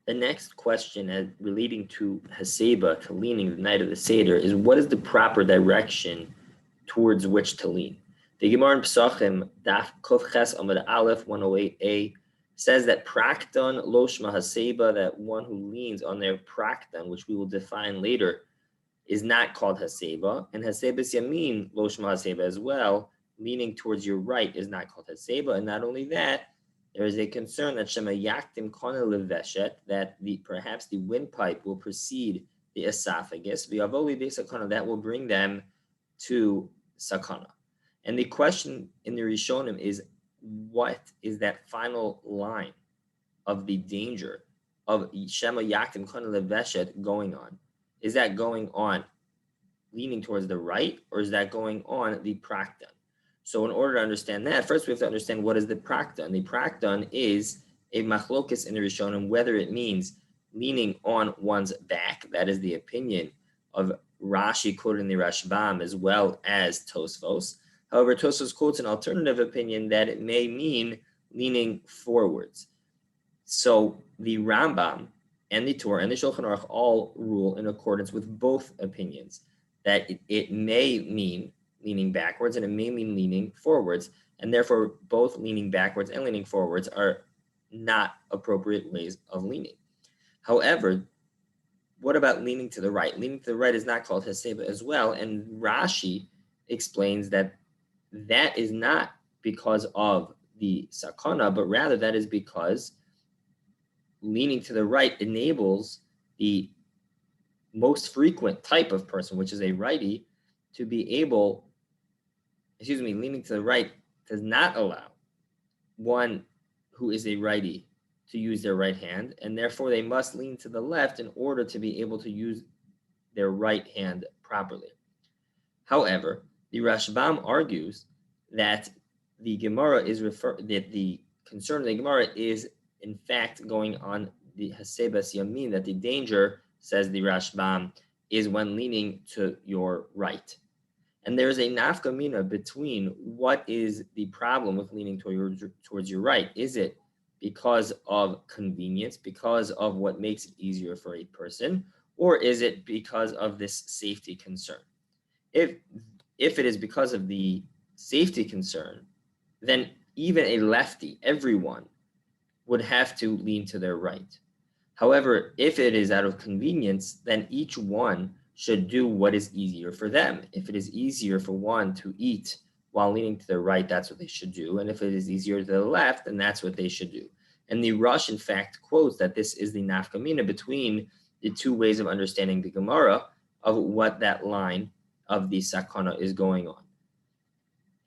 The next question relating to Haseba, to leaning the night of the Seder, is what is the proper direction towards which to lean? The Gemara in Pesachim, Daf Kuf Ches Amud Aleph 108a, says that Prakton Loshma Haseba, that one who leans on their Prakton, which we will define later, is not called Haseba, and Hasebas Yamin Loshma Haseba as well, leaning towards your right, is not called Haseba. And not only that, there is a concern that Shema Yaktim Kona Leveshet, that perhaps the windpipe will precede the esophagus, V'avoli Sakana, that will bring them to Sakana. And the question in the Rishonim is, what is that final line of the danger of Shema Yaktim Kona Leveshet going on? Is that going on leaning towards the right, or is that going on the Prakton? So in order to understand that, first we have to understand what is the Prakton. The Prakton is a machlokes in the Rishonim, whether it means leaning on one's back, that is the opinion of Rashi quoting the Rashbam as well as Tosfos. However, Tosfos quotes an alternative opinion that it may mean leaning forwards. So the Rambam and the Torah and the Shulchan Aruch all rule in accordance with both opinions, that it may mean leaning backwards and it may mean leaning forwards, and therefore both leaning backwards and leaning forwards are not appropriate ways of leaning. However, what about leaning to the right? Leaning to the right is not called Haseba as well, and Rashi explains that that is not because of the Sakana, but rather that is because leaning to the right enables the most frequent type of person, which is a righty, to be able, leaning to the right does not allow one who is a righty to use their right hand, and therefore they must lean to the left in order to be able to use their right hand properly. However, the Rashbam argues that the Gemara that the concern of the Gemara is in fact going on the Hasebas Yamin, that the danger, says the Rashbam, is when leaning to your right. And there is a nafka mina between what is the problem with leaning towards your right. Is it because of convenience, because of what makes it easier for a person, or is it because of this safety concern? If it is because of the safety concern, then even a lefty, everyone, would have to lean to their right. However, if it is out of convenience, then each one should do what is easier for them. If it is easier for one to eat while leaning to the right, that's what they should do. And if it is easier to the left, then that's what they should do. And the Rush, in fact, quotes that this is the nafkamina between the two ways of understanding the Gemara of what that line of the sakana is going on.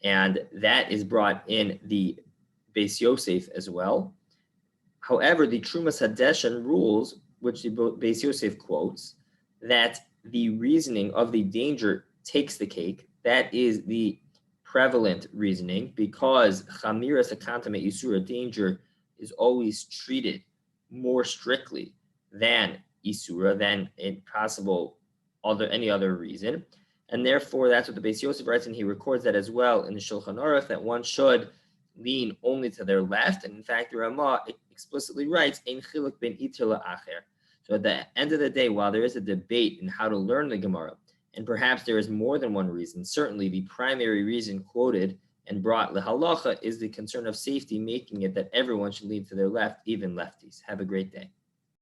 And that is brought in the Beis Yosef as well. However, the Trumas Hadeshan rules, which the Beis Yosef quotes, that the reasoning of the danger takes the cake. That is the prevalent reasoning, because Chamira Sakantame Isura, danger, is always treated more strictly than Isura, than any other reason. And therefore, that's what the Beis Yosef writes, and he records that as well in the Shulchan Aruch, that one should lean only to their left. And in fact, the Ramah explicitly writes, Ein chiluk ben iter la'acher. So at the end of the day, while there is a debate in how to learn the Gemara, and perhaps there is more than one reason, certainly the primary reason quoted and brought the Halacha is the concern of safety, making it that everyone should lean to their left, even lefties. Have a great day.